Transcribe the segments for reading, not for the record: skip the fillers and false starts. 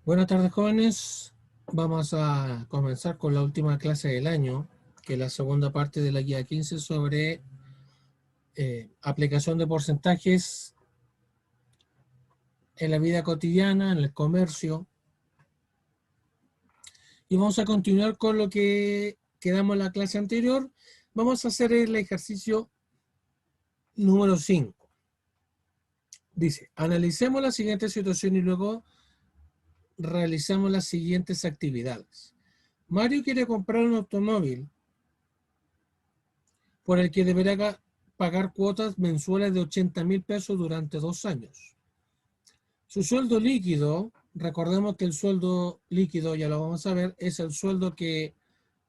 Buenas tardes, jóvenes. Vamos a comenzar con la última clase del año, que es la segunda parte de la guía 15 sobre aplicación de porcentajes en la vida cotidiana, en el comercio. Y vamos a continuar con lo que quedamos en la clase anterior. Vamos a hacer el ejercicio número 5. Dice, analicemos la siguiente situación y luego realizamos las siguientes actividades. Mario quiere comprar un automóvil por el que deberá pagar cuotas mensuales de 80.000 pesos durante 2 años. Su sueldo líquido, recordemos que el sueldo líquido, ya lo vamos a ver, es el sueldo que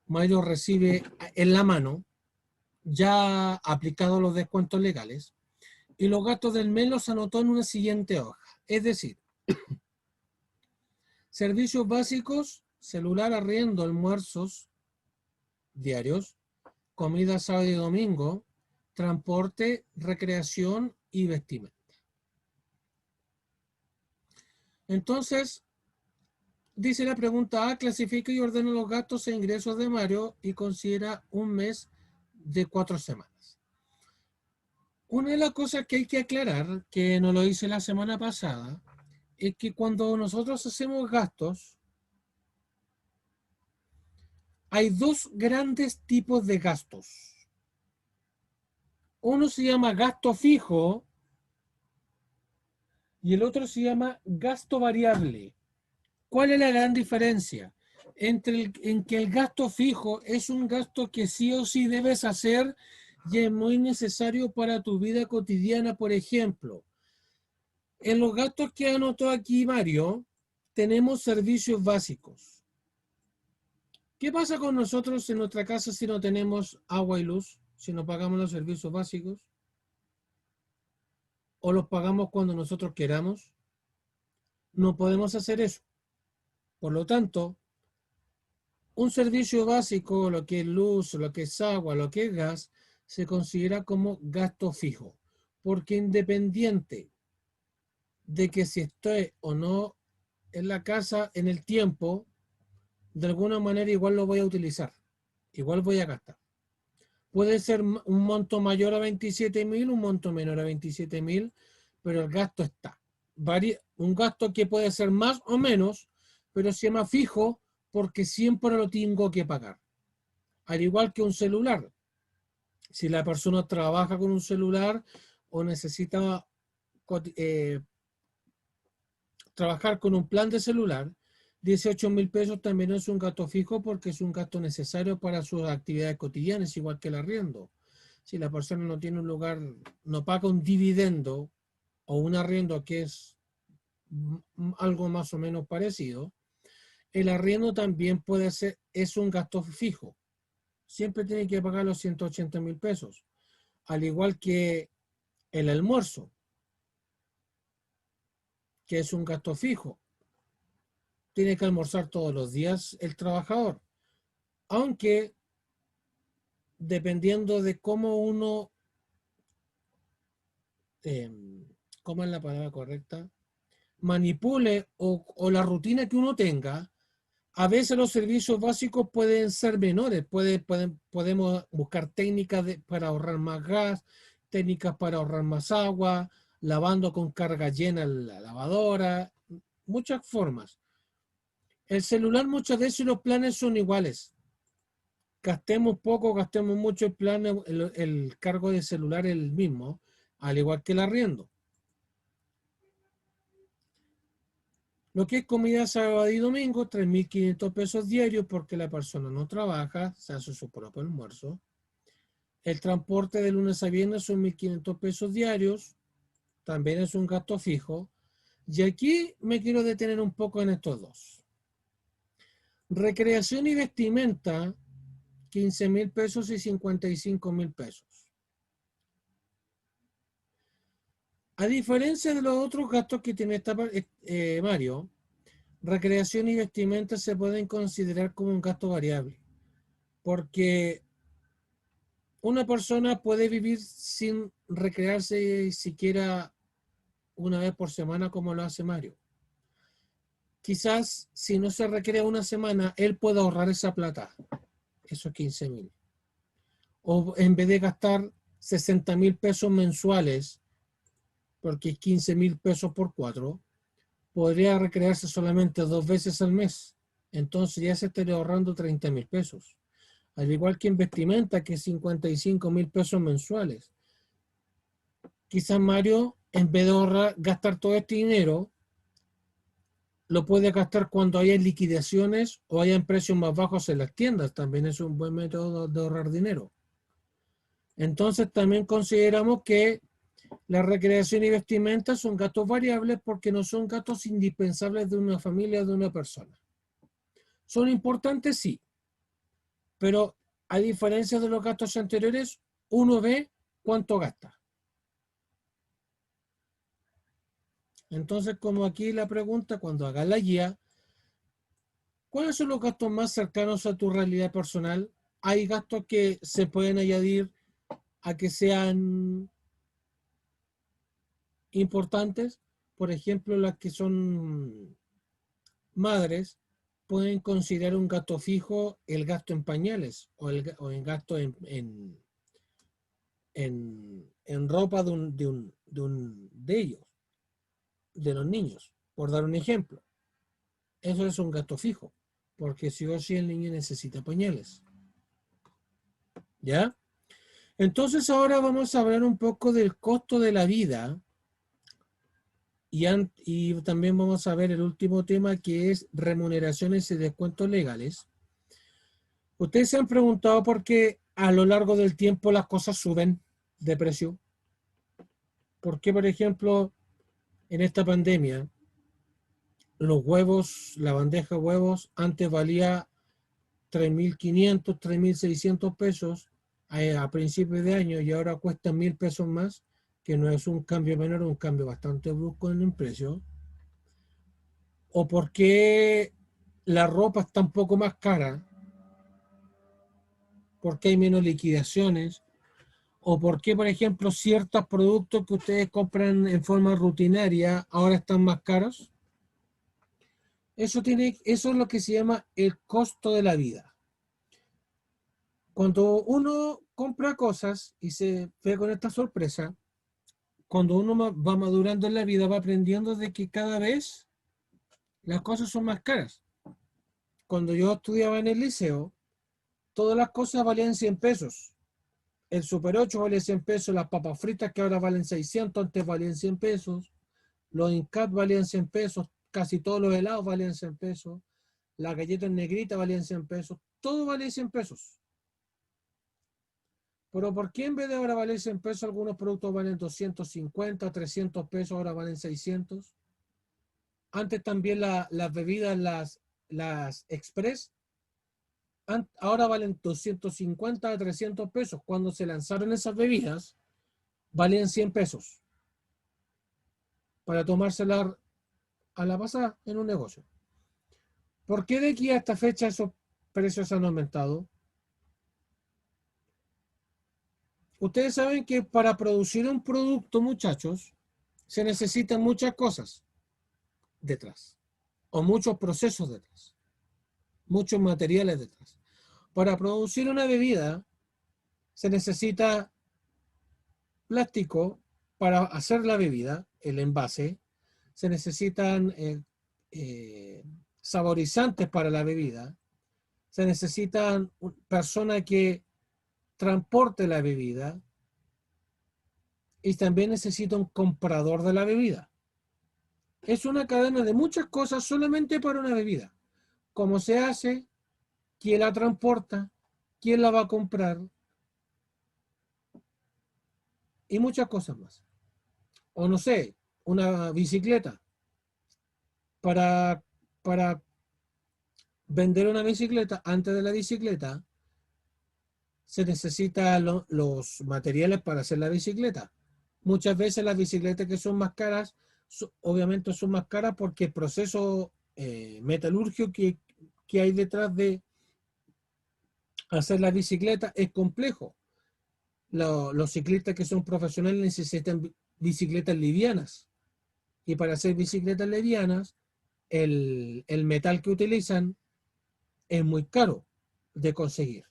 Mario recibe en la mano, ya aplicado los descuentos legales, y los gastos del mes los anotó en una siguiente hoja. Es decir, servicios básicos, celular, arriendo, almuerzos diarios, comida sábado y domingo, transporte, recreación y vestimenta. Entonces, dice la pregunta A, clasifica y ordena los gastos e ingresos de Mario y considera un mes de 4 semanas. Una de las cosas que hay que aclarar, que no lo hice la semana pasada, es que cuando nosotros hacemos gastos, hay dos grandes tipos de gastos. Uno se llama gasto fijo y el otro se llama gasto variable. ¿Cuál es la gran diferencia? En que el gasto fijo es un gasto que sí o sí debes hacer y es muy necesario para tu vida cotidiana. Por ejemplo, en los gastos que anotó aquí Mario, tenemos servicios básicos. ¿Qué pasa con nosotros en nuestra casa si no tenemos agua y luz? Si no pagamos los servicios básicos o los pagamos cuando nosotros queramos. No podemos hacer eso. Por lo tanto, un servicio básico, lo que es luz, lo que es agua, lo que es gas, se considera como gasto fijo, porque independiente de que si estoy o no en la casa en el tiempo, de alguna manera igual lo voy a utilizar, igual voy a gastar. Puede ser un monto mayor a 27.000, un monto menor a 27.000, pero el gasto está. Un gasto que puede ser más o menos, pero se llama fijo porque siempre lo tengo que pagar. Al igual que un celular. Si la persona trabaja con un celular o necesita eh, trabajar con un plan de celular, 18.000 pesos también es un gasto fijo porque es un gasto necesario para sus actividades cotidianas, igual que el arriendo. Si la persona no tiene un lugar, no paga un dividendo o un arriendo que es algo más o menos parecido, el arriendo también puede ser, es un gasto fijo. Siempre tiene que pagar los 180.000 pesos. Al igual que el almuerzo, que es un gasto fijo. Tiene que almorzar todos los días el trabajador. Aunque, dependiendo de cómo uno, eh, ¿cómo es la palabra correcta? Manipule o la rutina que uno tenga, a veces los servicios básicos pueden ser menores. Podemos buscar técnicas para ahorrar más gas, técnicas para ahorrar más agua, lavando con carga llena la lavadora, muchas formas. El celular muchas veces los planes son iguales. Gastemos poco, gastemos mucho, el cargo de celular es el mismo, al igual que el arriendo. Lo que es comida sábado y domingo, 3.500 pesos diarios porque la persona no trabaja, se hace su propio almuerzo. El transporte de lunes a viernes son 1.500 pesos diarios, también es un gasto fijo. Y aquí me quiero detener un poco en estos dos. Recreación y vestimenta, 15.000 pesos y 55.000 pesos. A diferencia de los otros gastos que tiene Mario, recreación y vestimenta se pueden considerar como un gasto variable, porque una persona puede vivir sin recrearse siquiera una vez por semana como lo hace Mario. quizás si no se recrea una semana, él puede ahorrar esa plata, esos 15.000. O en vez de gastar 60.000 pesos mensuales, porque es 15.000 pesos por 4, podría recrearse solamente 2 veces al mes. Entonces ya se estaría ahorrando 30.000 pesos. Al igual que en vestimenta, que es 55.000 pesos mensuales. Quizás Mario, en vez de ahorrar, gastar todo este dinero, lo puede gastar cuando haya liquidaciones o hayan precios más bajos en las tiendas. También es un buen método de ahorrar dinero. Entonces también consideramos que la recreación y vestimenta son gastos variables porque no son gastos indispensables de una familia o de una persona. ¿Son importantes? Sí, pero a diferencia de los gastos anteriores, uno ve cuánto gasta. Entonces, como aquí la pregunta, cuando hagas la guía, ¿cuáles son los gastos más cercanos a tu realidad personal? Hay gastos que se pueden añadir a que sean importantes. Por ejemplo, las que son madres pueden considerar un gasto fijo el gasto en pañales o el gasto en ropa de ellos, de los niños, por dar un ejemplo. Eso es un gasto fijo, porque si o si el niño necesita pañales. ¿Ya? Entonces ahora vamos a hablar un poco del costo de la vida y también vamos a ver el último tema, que es remuneraciones y descuentos legales. Ustedes se han preguntado por qué a lo largo del tiempo las cosas suben de precio. ¿Por qué, por ejemplo, en esta pandemia los huevos, la bandeja de huevos antes valía 3.500, 3.600 pesos a principios de año y ahora cuesta 1.000 pesos más, que no es un cambio menor, un cambio bastante brusco en el precio? ¿O por qué la ropa está un poco más cara? ¿Por qué hay menos liquidaciones? ¿O por qué, por ejemplo, ciertos productos que ustedes compran en forma rutinaria ahora están más caros? Eso es lo que se llama el costo de la vida. Cuando uno compra cosas y se ve con esta sorpresa, cuando uno va madurando en la vida, va aprendiendo de que cada vez las cosas son más caras. Cuando yo estudiaba en el liceo, todas las cosas valían 100 pesos. El Super 8 vale 100 pesos, las papas fritas que ahora valen 600, antes valían 100 pesos, los Incat valían 100 pesos, casi todos los helados valían 100 pesos, las galletas negritas valían 100 pesos, todo valía 100 pesos. Pero ¿por qué en vez de ahora valer 100 pesos algunos productos valen 250, 300 pesos, ahora valen 600? Antes también las bebidas, las Express, ahora valen 250 a 300 pesos. Cuando se lanzaron esas bebidas, valían 100 pesos para tomárselas a la pasada en un negocio. ¿Por qué de aquí a esta fecha esos precios han aumentado? Ustedes saben que para producir un producto, muchachos, se necesitan muchas cosas detrás, o muchos procesos detrás, muchos materiales detrás. Para producir una bebida se necesita plástico para hacer la bebida, el envase, se necesitan saborizantes para la bebida, se necesitan personas que transporte la bebida y también necesita un comprador de la bebida. Es una cadena de muchas cosas solamente para una bebida. ¿Cómo se hace? ¿Quién la transporta? ¿Quién la va a comprar? Y muchas cosas más. O no sé, una bicicleta. Para, para vender una bicicleta, antes de la bicicleta, se necesitan los materiales para hacer la bicicleta. Muchas veces las bicicletas que son más caras, obviamente son más caras porque el proceso metalúrgico que hay detrás de hacer la bicicleta es complejo. Los ciclistas que son profesionales necesitan bicicletas livianas. Y para hacer bicicletas livianas el metal que utilizan es muy caro de conseguir.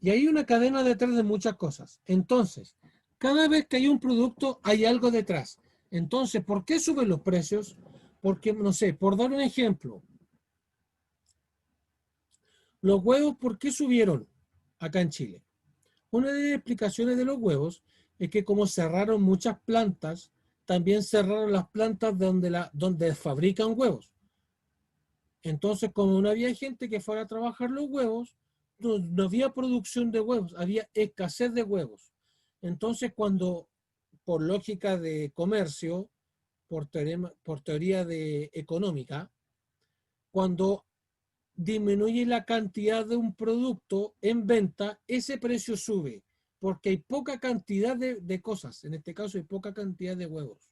Y hay una cadena detrás de muchas cosas. Entonces, cada vez que hay un producto, hay algo detrás. Entonces, ¿por qué suben los precios? Porque, no sé, por dar un ejemplo, los huevos, ¿por qué subieron acá en Chile? Una de las explicaciones de los huevos es que como cerraron muchas plantas, también cerraron las plantas donde fabrican huevos. Entonces, como no había gente que fuera a trabajar los huevos, no había producción de huevos, había escasez de huevos. Entonces, cuando, por lógica de comercio, por teoría de económica, cuando disminuye la cantidad de un producto en venta, ese precio sube, porque hay poca cantidad de cosas, en este caso hay poca cantidad de huevos.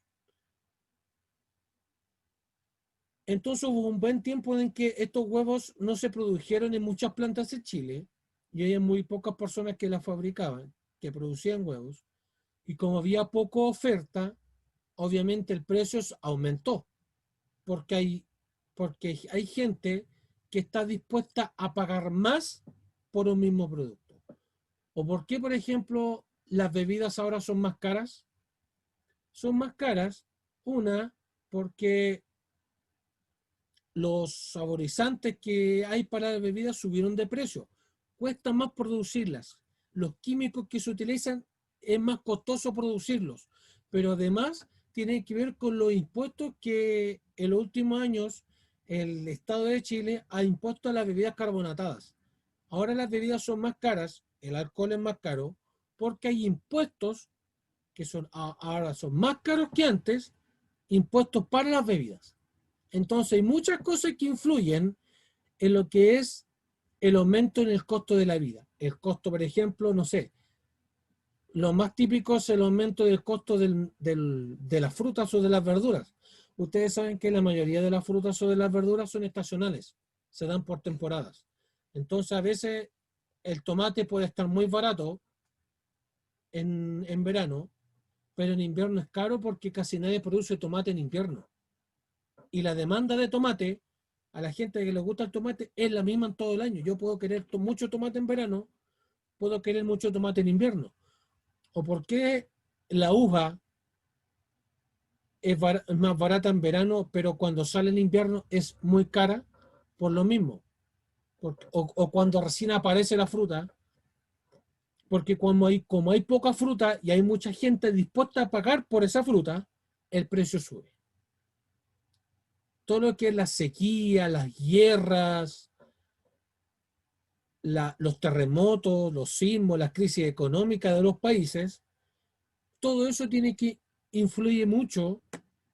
Entonces hubo un buen tiempo en que estos huevos no se produjeron en muchas plantas de Chile y había muy pocas personas que las fabricaban, que producían huevos. Y como había poca oferta, obviamente el precio aumentó, porque hay gente que está dispuesta a pagar más por un mismo producto. ¿O por qué, por ejemplo, las bebidas ahora son más caras? Son más caras, una, porque los saborizantes que hay para las bebidas subieron de precio. Cuesta más producirlas. Los químicos que se utilizan es más costoso producirlos. Pero además tiene que ver con los impuestos que en los últimos años el Estado de Chile ha impuesto a las bebidas carbonatadas. Ahora las bebidas son más caras, el alcohol es más caro, porque hay impuestos que ahora son más caros que antes, impuestos para las bebidas. Entonces hay muchas cosas que influyen en lo que es el aumento en el costo de la vida. El costo, por ejemplo, no sé, lo más típico es el aumento del costo de las frutas o de las verduras. Ustedes saben que la mayoría de las frutas o de las verduras son estacionales, se dan por temporadas. Entonces a veces el tomate puede estar muy barato en verano, pero en invierno es caro porque casi nadie produce tomate en invierno. Y la demanda de tomate, a la gente que le gusta el tomate, es la misma en todo el año. Yo puedo querer mucho tomate en verano, puedo querer mucho tomate en invierno. ¿O por qué la uva es más barata en verano, pero cuando sale en invierno es muy cara? Por lo mismo. O cuando recién aparece la fruta, porque como hay poca fruta y hay mucha gente dispuesta a pagar por esa fruta, el precio sube. Todo lo que es la sequía, las guerras, los terremotos, los sismos, las crisis económicas de los países, todo eso tiene que influye mucho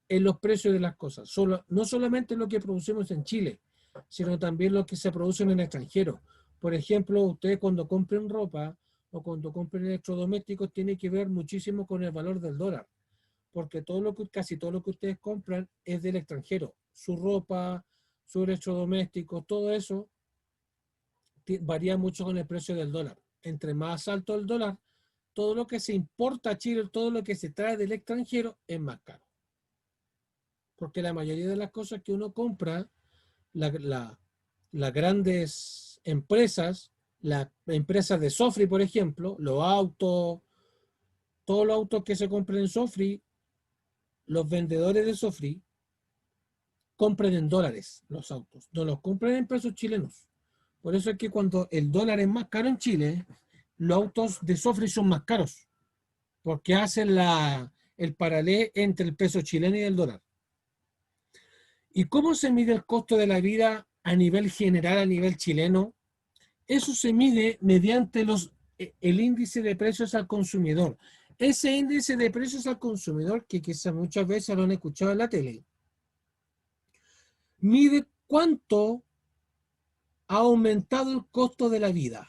en los precios de las cosas. No solamente lo que producimos en Chile, sino también lo que se produce en el extranjero. Por ejemplo, ustedes cuando compren ropa o cuando compren electrodomésticos tiene que ver muchísimo con el valor del dólar, porque casi todo lo que ustedes compran es del extranjero. Su ropa, su electrodoméstico, todo eso varía mucho con el precio del dólar. Entre más alto el dólar, todo lo que se importa a Chile, todo lo que se trae del extranjero es más caro. Porque la mayoría de las cosas que uno compra, las grandes empresas, las empresas de Sofri, por ejemplo, los autos, todos los autos que se compran en Sofri, los vendedores de Sofri compran en dólares los autos, no los compran en pesos chilenos. Por eso es que cuando el dólar es más caro en Chile, los autos de Sofri son más caros, porque hacen el paralelo entre el peso chileno y el dólar. ¿Y cómo se mide el costo de la vida a nivel general, a nivel chileno? Eso se mide mediante el índice de precios al consumidor. Ese índice de precios al consumidor, que quizás muchas veces lo han escuchado en la tele, mide cuánto ha aumentado el costo de la vida.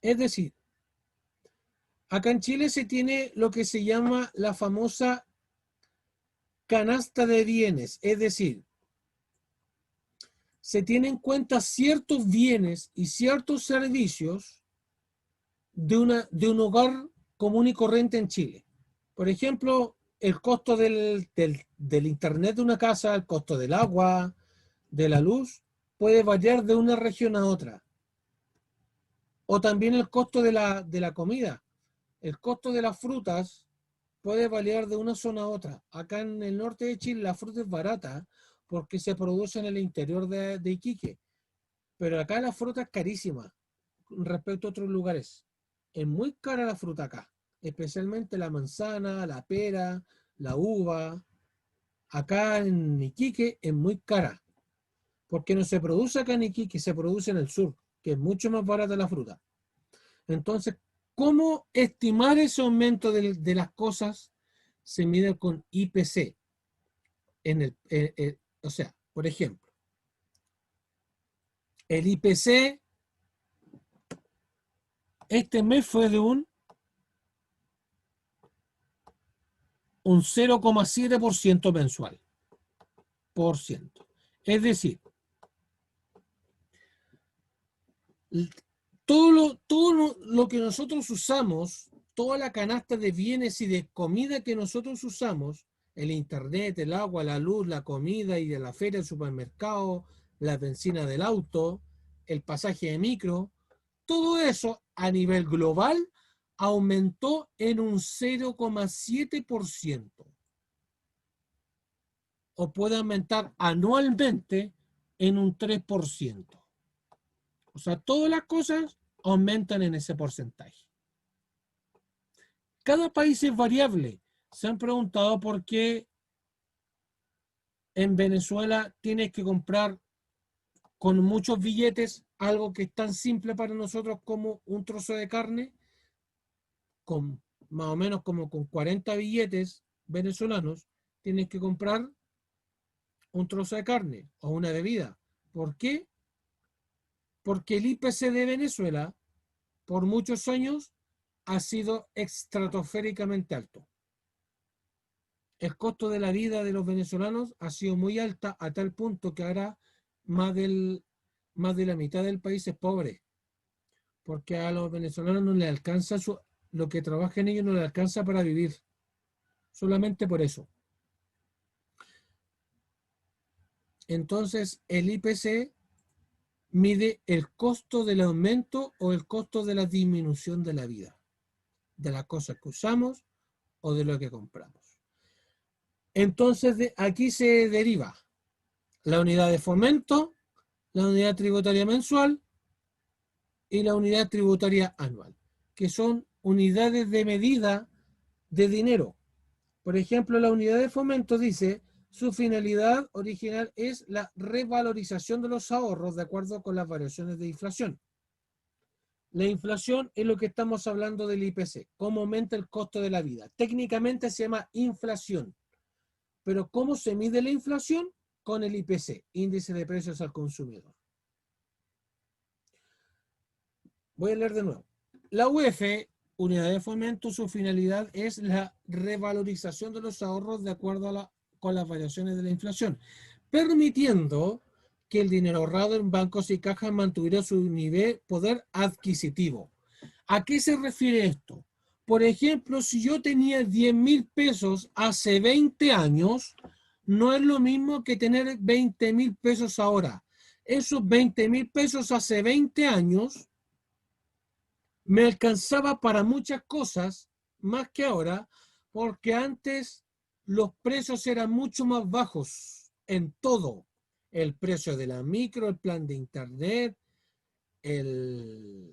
Es decir, acá en Chile se tiene lo que se llama la famosa canasta de bienes, es decir, se tienen en cuenta ciertos bienes y ciertos servicios de un hogar común y corriente en Chile. Por ejemplo, el costo del internet de una casa, el costo del agua, de la luz, puede variar de una región a otra. O también el costo de la comida. El costo de las frutas puede variar de una zona a otra. Acá en el norte de Chile la fruta es barata porque se produce en el interior de Iquique. Pero acá la fruta es carísima respecto a otros lugares. Es muy cara la fruta acá, especialmente la manzana, la pera, la uva. Acá en Iquique es muy cara, porque no se produce acá en Iquique, se produce en el sur, que es mucho más barata la fruta. Entonces, ¿cómo estimar ese aumento de las cosas? Se mide con IPC. O sea, por ejemplo, el IPC este mes fue de un 0,7% mensual. Por ciento. Es decir, todo lo que nosotros usamos, toda la canasta de bienes y de comida que nosotros usamos, el internet, el agua, la luz, la comida y de la feria, el supermercado, la benzina del auto, el pasaje de micro, todo eso a nivel global aumentó en un 0,7% o puede aumentar anualmente en un 3%. O sea, todas las cosas aumentan en ese porcentaje. Cada país es variable. Se han preguntado por qué en Venezuela tienes que comprar con muchos billetes algo que es tan simple para nosotros como un trozo de carne, con más o menos como con 40 billetes venezolanos, tienes que comprar un trozo de carne o una bebida. ¿Por qué? Porque el IPC de Venezuela por muchos años ha sido estratosféricamente alto. El costo de la vida de los venezolanos ha sido muy alta a tal punto que ahora más de la mitad del país es pobre, porque a los venezolanos no les alcanza lo que trabajan ellos no les alcanza para vivir, solamente por eso. Entonces, el IPC mide el costo del aumento o el costo de la disminución de la vida, de las cosas que usamos o de lo que compramos. Entonces, aquí se deriva la unidad de fomento, la unidad tributaria mensual y la unidad tributaria anual, que son unidades de medida de dinero. Por ejemplo, la unidad de fomento dice, su finalidad original es la revalorización de los ahorros de acuerdo con las variaciones de inflación. La inflación es lo que estamos hablando del IPC, cómo aumenta el costo de la vida. Técnicamente se llama inflación, pero ¿cómo se mide la inflación? Con el IPC, índice de precios al consumidor. Voy a leer de nuevo. La UEF, unidad de fomento, su finalidad es la revalorización de los ahorros de acuerdo con las variaciones de la inflación, permitiendo que el dinero ahorrado en bancos y cajas mantuviera su poder adquisitivo. ¿A qué se refiere esto? Por ejemplo, si yo tenía 10.000 pesos hace 20 años, no es lo mismo que tener 20.000 pesos ahora. Esos 20.000 pesos hace 20 años me alcanzaba para muchas cosas, más que ahora, porque antes los precios eran mucho más bajos en todo. El precio de la micro, el plan de internet, el,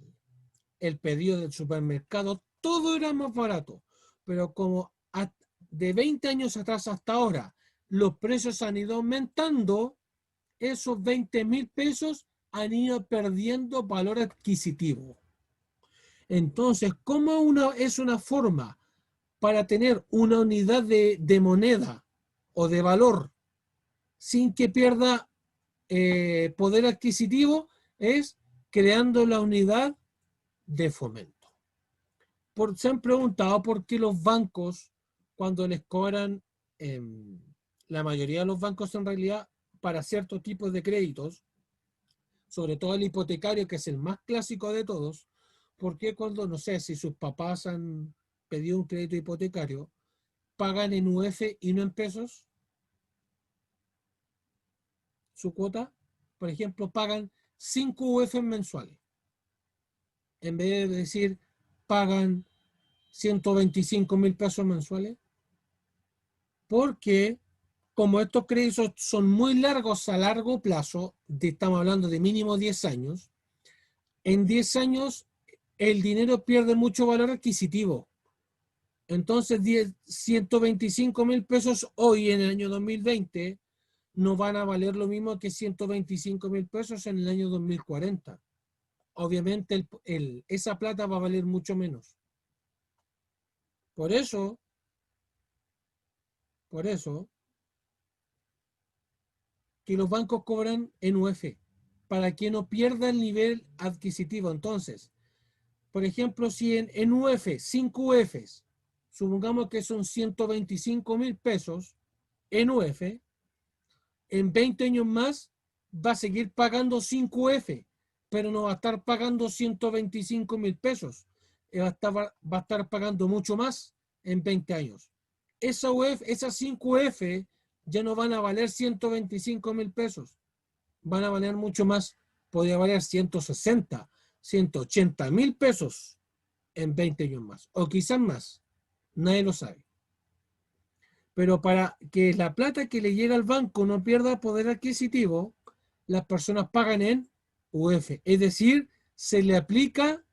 el pedido del supermercado, todo era más barato. Pero como de 20 años atrás hasta ahora los precios han ido aumentando, esos 20.000 pesos han ido perdiendo valor adquisitivo. Entonces, ¿cómo es una forma para tener una unidad de moneda o de valor sin que pierda poder adquisitivo? Es creando la unidad de fomento. Se han preguntado por qué los bancos, cuando les cobran, eh, la mayoría de los bancos en realidad, para ciertos tipos de créditos, sobre todo el hipotecario, que es el más clásico de todos, porque cuando, no sé, si sus papás han pedido un crédito hipotecario, pagan en UF y no en pesos su cuota. Por ejemplo, pagan 5 UF mensuales. En vez de decir pagan 125.000 pesos mensuales. Porque como estos créditos son muy largos a largo plazo, estamos hablando de mínimo 10 años, en 10 años el dinero pierde mucho valor adquisitivo. Entonces, 125.000 pesos hoy en el año 2020 no van a valer lo mismo que 125.000 pesos en el año 2040. Obviamente esa plata va a valer mucho menos. Por eso, que los bancos cobran en UF, para que no pierda el nivel adquisitivo. Entonces, por ejemplo, si en UF, 5 UFs, supongamos que son 125.000 pesos en UF, en 20 años más va a seguir pagando 5 UF, pero no va a estar pagando 125.000 pesos. Va a estar pagando mucho más en 20 años. Esas 5 UF ya no van a valer 125.000 pesos, van a valer mucho más, podría valer 160, 180.000 pesos en 20 años más, o quizás más, nadie lo sabe. Pero para que la plata que le llega al banco no pierda poder adquisitivo, las personas pagan en UF, es decir, se le aplica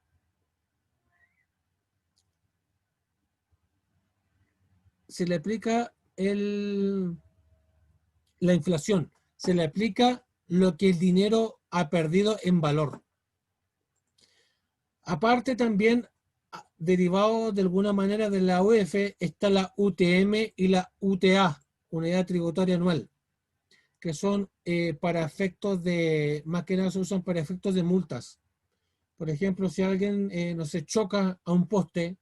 la inflación, se le aplica lo que el dinero ha perdido en valor. Aparte también, derivado de alguna manera de la UF, está la UTM y la UTA, Unidad Tributaria Anual, que son para efectos de, más que nada se usan para efectos de multas. Por ejemplo, si alguien no se choca a un poste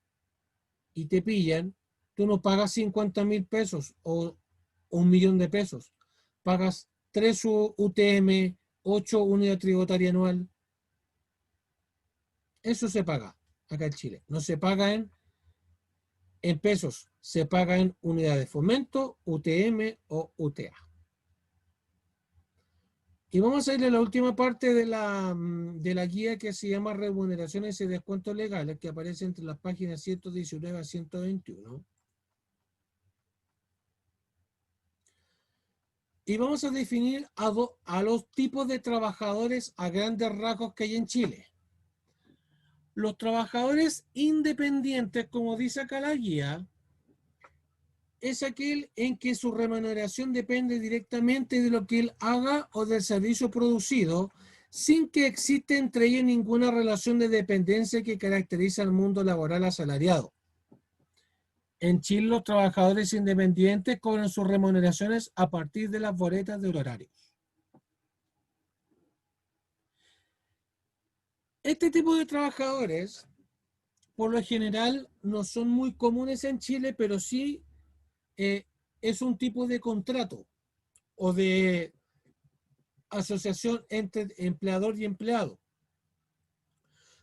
y te pillan, tú no pagas 50.000 pesos o 1.000.000 de pesos, pagas 3 UTM, 8 Unidad Tributaria Anual. Eso se paga acá en Chile. No se paga en pesos, se paga en unidades de fomento, UTM o UTA. Y vamos a ir a la última parte de la guía que se llama Remuneraciones y Descuentos Legales, que aparece entre las páginas 119 a 121. Y vamos a definir a los tipos de trabajadores a grandes rasgos que hay en Chile. Los trabajadores independientes, como dice acá la guía, es aquel en que su remuneración depende directamente de lo que él haga o del servicio producido, sin que exista entre ellos ninguna relación de dependencia que caracteriza al mundo laboral asalariado. En Chile, los trabajadores independientes cobran sus remuneraciones a partir de las boletas de horarios. Este tipo de trabajadores, por lo general, no son muy comunes en Chile, pero sí es un tipo de contrato o de asociación entre empleador y empleado.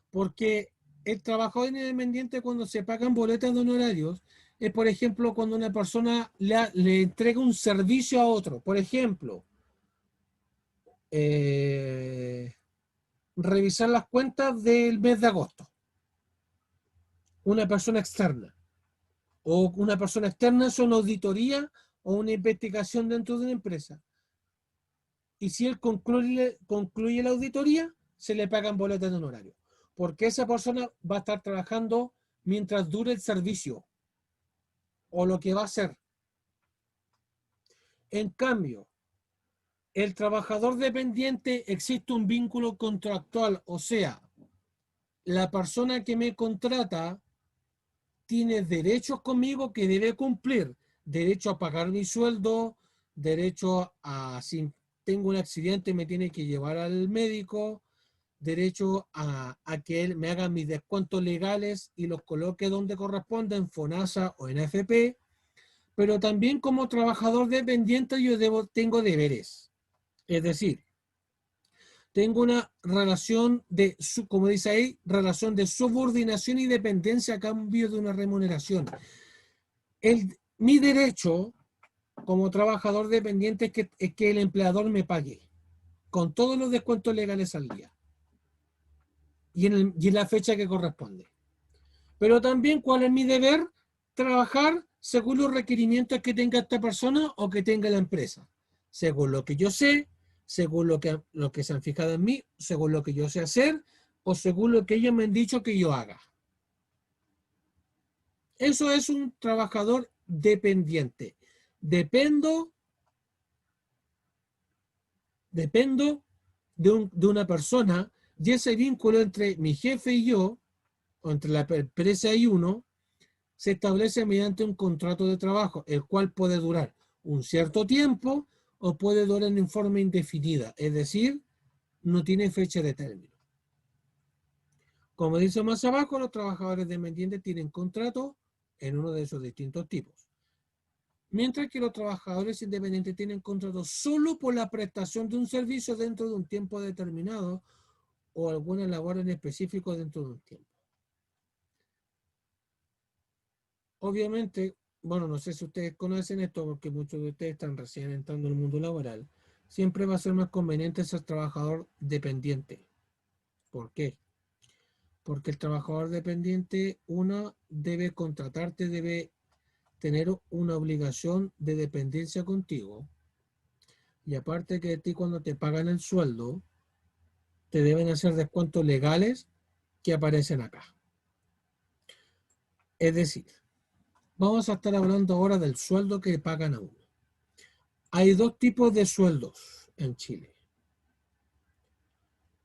Porque el trabajador independiente, cuando se pagan boletas de honorarios, es, por ejemplo, cuando una persona le entrega un servicio a otro. Por ejemplo, revisar las cuentas del mes de agosto. Una persona externa. O una persona externa es una auditoría o una investigación dentro de una empresa. Y si él concluye la auditoría, se le pagan boletas de honorario. Porque esa persona va a estar trabajando mientras dure el servicio o lo que va a hacer. En cambio, el trabajador dependiente, existe un vínculo contractual, o sea, la persona que me contrata tiene derechos conmigo que debe cumplir, derecho a pagar mi sueldo, derecho a, si tengo un accidente me tiene que llevar al médico, derecho a que él me haga mis descuentos legales y los coloque donde corresponda, en FONASA o en AFP, pero también como trabajador dependiente tengo deberes. Es decir, tengo una relación como dice ahí, relación de subordinación y dependencia a cambio de una remuneración. Mi derecho como trabajador dependiente es que el empleador me pague con todos los descuentos legales al día y en la fecha que corresponde. Pero también, ¿cuál es mi deber? Trabajar según los requerimientos que tenga esta persona o que tenga la empresa. Según lo que yo sé, según lo que se han fijado en mí, según lo que yo sé hacer o según lo que ellos me han dicho que yo haga. Eso es un trabajador dependiente. Dependo de una persona y ese vínculo entre mi jefe y yo, o entre la empresa y uno, se establece mediante un contrato de trabajo, el cual puede durar un cierto tiempo o puede durar en forma indefinida, es decir, no tiene fecha de término. Como dice más abajo, los trabajadores dependientes tienen contrato en uno de esos distintos tipos. Mientras que los trabajadores independientes tienen contrato solo por la prestación de un servicio dentro de un tiempo determinado o alguna labor en específico dentro de un tiempo. Obviamente, bueno, no sé si ustedes conocen esto porque muchos de ustedes están recién entrando en el mundo laboral, siempre va a ser más conveniente ser trabajador dependiente. ¿Por qué? Porque el trabajador dependiente, uno, debe contratarte, debe tener una obligación de dependencia contigo. Y aparte que a ti cuando te pagan el sueldo, te deben hacer descuentos legales que aparecen acá. Es decir, vamos a estar hablando ahora del sueldo que pagan a uno. Hay dos tipos de sueldos en Chile,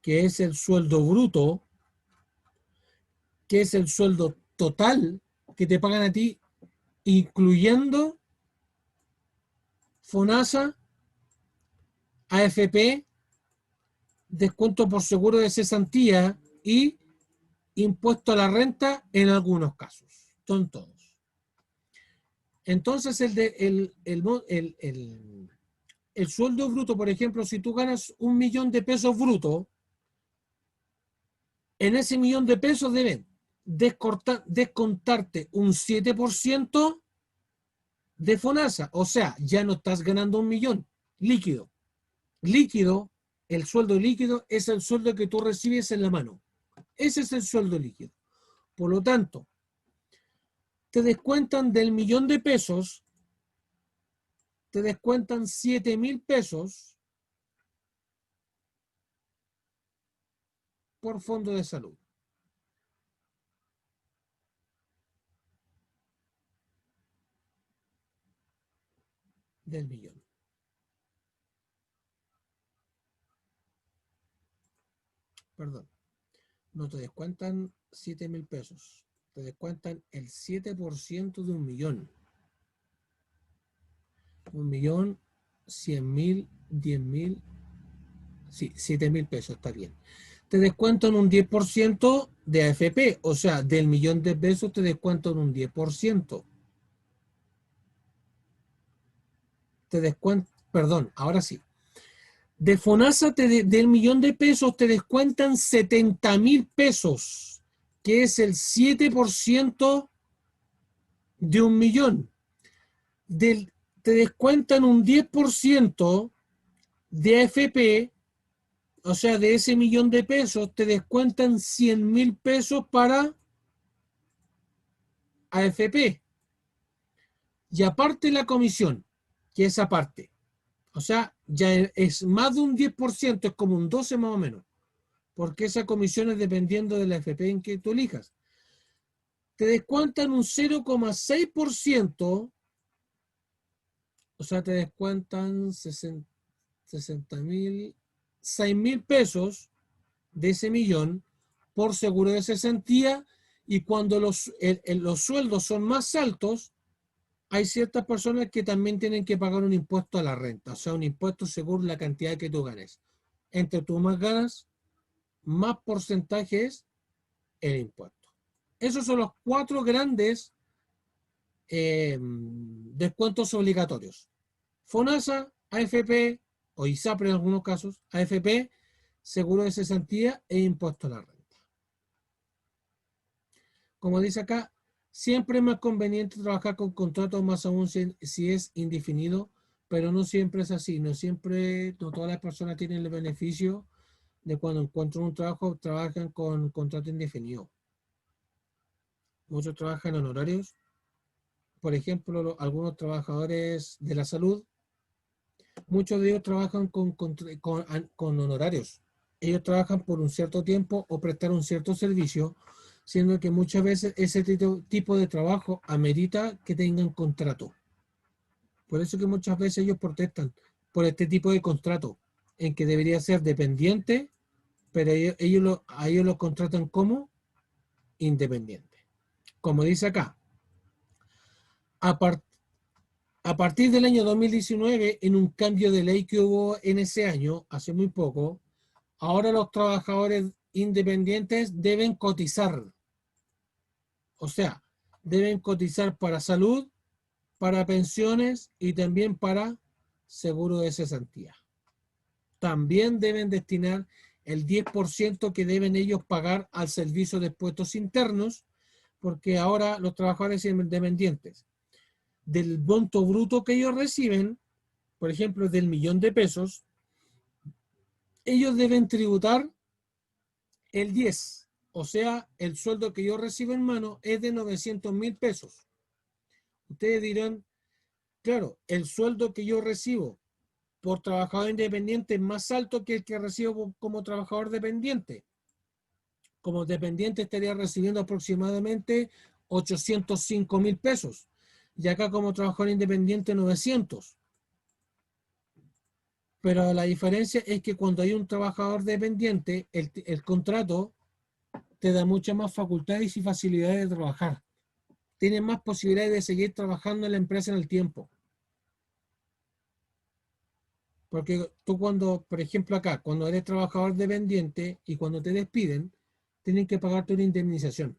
que es el sueldo bruto, que es el sueldo total que te pagan a ti, incluyendo FONASA, AFP, descuento por seguro de cesantía y impuesto a la renta en algunos casos. Son todos. Entonces, el sueldo bruto, por ejemplo, si tú ganas 1.000.000 de pesos bruto, en ese 1.000.000 de pesos deben descontarte un 7% de FONASA. O sea, ya no estás ganando 1.000.000 líquido. Líquido, el sueldo líquido es el sueldo que tú recibes en la mano. Ese es el sueldo líquido. Por lo tanto, te descuentan del 1.000.000 de pesos, te descuentan 7.000 pesos por fondo de salud. Del millón. Perdón. No te descuentan 7.000 pesos. Te descuentan el 7% de 1.000.000. 1.000.000, 100.000, 10.000. Sí, 7.000 pesos, está bien. Te descuentan un 10% de AFP. O sea, del 1.000.000 de pesos te descuentan un 10%. Te descuentan, perdón, ahora sí. De FONASA del 1.000.000 de pesos te descuentan 70.000 pesos, que es el 7% de 1.000.000. Te descuentan un 10% de AFP, o sea, de ese 1.000.000 de pesos, te descuentan 100.000 pesos para AFP. Y aparte la comisión, que es aparte. O sea, ya es más de un 10%, es como un 12 más o menos. Porque esa comisión es dependiendo de la AFP en que tú elijas. Te descuentan un 0,6%, o sea, te descuentan 60.000, 6.000 pesos de ese 1.000.000 por seguro de cesantía, y cuando los sueldos son más altos, hay ciertas personas que también tienen que pagar un impuesto a la renta, o sea, un impuesto según la cantidad que tú ganes. Entre tú más ganas, más porcentaje es el impuesto. Esos son los cuatro grandes descuentos obligatorios. FONASA, AFP o ISAPRE en algunos casos, AFP, seguro de cesantía e impuesto a la renta. Como dice acá, Siempre es más conveniente trabajar con contratos, más aún si es indefinido, pero no siempre es así. No siempre, no todas las personas tienen el beneficio de cuando encuentran un trabajo, trabajan con contrato indefinido. Muchos trabajan en horarios. Por ejemplo, algunos trabajadores de la salud, muchos de ellos trabajan con honorarios. Ellos trabajan por un cierto tiempo o prestar un cierto servicio, siendo que muchas veces ese tipo de trabajo amerita que tengan contrato. Por eso que muchas veces ellos protestan por este tipo de contrato, en que debería ser dependiente, pero a ellos lo contratan como independiente. Como dice acá, a, par, a partir del año 2019, en un cambio de ley que hubo en ese año, hace muy poco, ahora los trabajadores independientes deben cotizar. O sea, deben cotizar para salud, para pensiones y también para seguro de cesantía. También deben destinar el 10% que deben ellos pagar al servicio de puestos internos, porque ahora los trabajadores independientes, del monto bruto que ellos reciben, por ejemplo, del $1.000.000, ellos deben tributar el 10, o sea, el sueldo que yo recibo en mano es de $900.000. Ustedes dirán, claro, el sueldo que yo recibo por trabajador independiente es más alto que el que recibo como trabajador dependiente. Como dependiente estaría recibiendo aproximadamente $805.000 y acá como trabajador independiente 900. Pero la diferencia es que cuando hay un trabajador dependiente, el contrato te da muchas más facultades y facilidades de trabajar. Tienes más posibilidades de seguir trabajando en la empresa en el tiempo. Porque tú cuando, por ejemplo acá, cuando eres trabajador dependiente y cuando te despiden, tienen que pagarte una indemnización.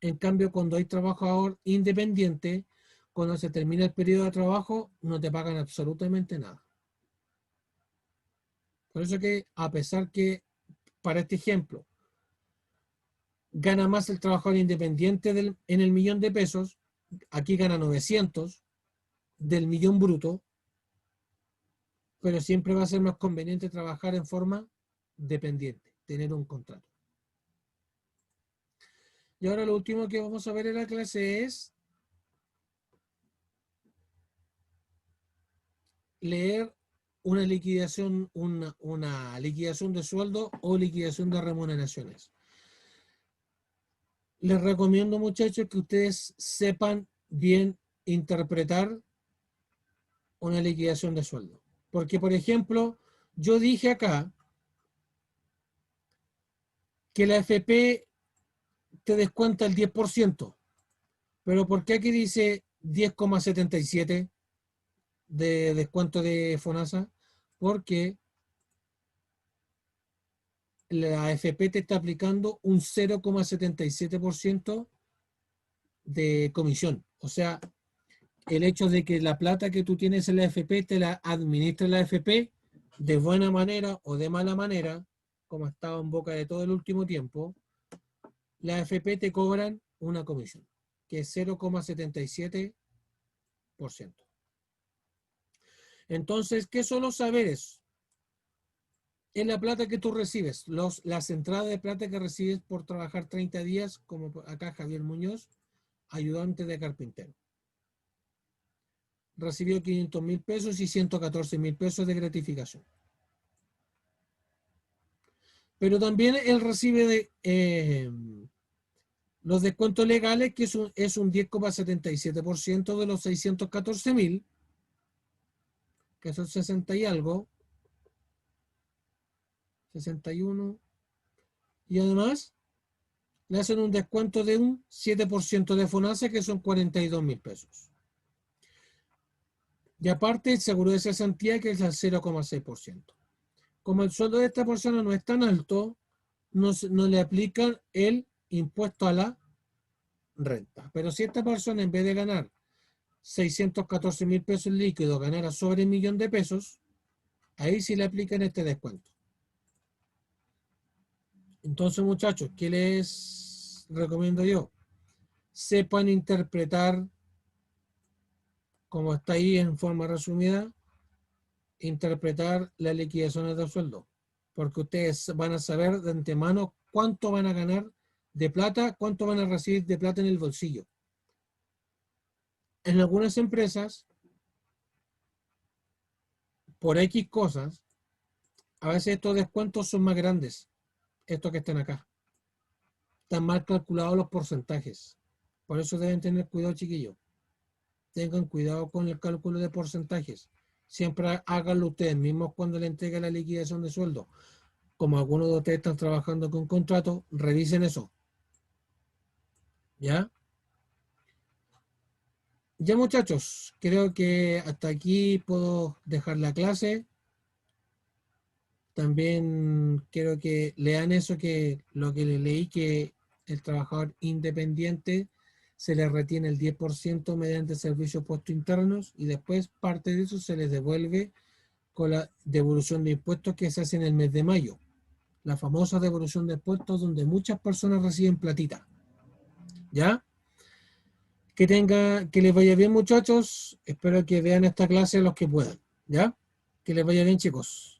En cambio, cuando hay trabajador independiente, cuando se termina el periodo de trabajo, no te pagan absolutamente nada. Por eso que, a pesar que, para este ejemplo, gana más el trabajador independiente en el $1.000.000, aquí gana 900 del millón bruto, pero siempre va a ser más conveniente trabajar en forma dependiente, tener un contrato. Y ahora lo último que vamos a ver en la clase es leer una liquidación, una liquidación de sueldo o liquidación de remuneraciones. Les recomiendo, muchachos, que ustedes sepan bien interpretar una liquidación de sueldo. Porque, por ejemplo, yo dije acá que la FP te descuenta el 10%, pero ¿por qué aquí dice 10,77 de descuento de FONASA? Porque la AFP te está aplicando un 0,77% de comisión. O sea, el hecho de que la plata que tú tienes en la AFP te la administra la AFP de buena manera o de mala manera, como ha estado en boca de todo el último tiempo, la AFP te cobran una comisión, que es 0,77%. Entonces, ¿qué son los saberes? Es la plata que tú recibes, las entradas de plata que recibes por trabajar 30 días, como acá Javier Muñoz, ayudante de carpintero. Recibió $500.000 y $114.000 de gratificación. Pero también él recibe los descuentos legales, que es un 10,77% de los 614.000, que son 60 y algo, 61, y además le hacen un descuento de un 7% de FONASA, que son $42.000. Y aparte el seguro de cesantía, que es al 0,6%. Como el sueldo de esta persona no es tan alto, no le aplican el impuesto a la renta. Pero si esta persona, en vez de ganar $614.000 líquidos, ganara sobre $1.000.000, ahí sí le aplican este descuento. Entonces, muchachos, ¿qué les recomiendo yo? sepan interpretar, como está ahí en forma resumida, interpretar las liquidaciones de sueldo, porque ustedes van a saber de antemano cuánto van a ganar de plata, cuánto van a recibir de plata en el bolsillo. En algunas empresas, por X cosas, a veces estos descuentos son más grandes, estos que están acá. Están mal calculados los porcentajes. Por eso deben tener cuidado, chiquillos. Tengan cuidado con el cálculo de porcentajes. Siempre háganlo ustedes mismos cuando le entreguen la liquidación de sueldo. Como algunos de ustedes están trabajando con contrato, revisen eso. ¿Ya? Ya, muchachos, creo que hasta aquí puedo dejar la clase. También quiero que lean eso, que lo que le leí, que el trabajador independiente se le retiene el 10% mediante servicios puestos internos y después parte de eso se les devuelve con la devolución de impuestos que se hace en el mes de mayo. La famosa devolución de impuestos donde muchas personas reciben platita. ¿Ya? Que les vaya bien, muchachos. Espero que vean esta clase los que puedan. ¿Ya? Que les vaya bien, chicos.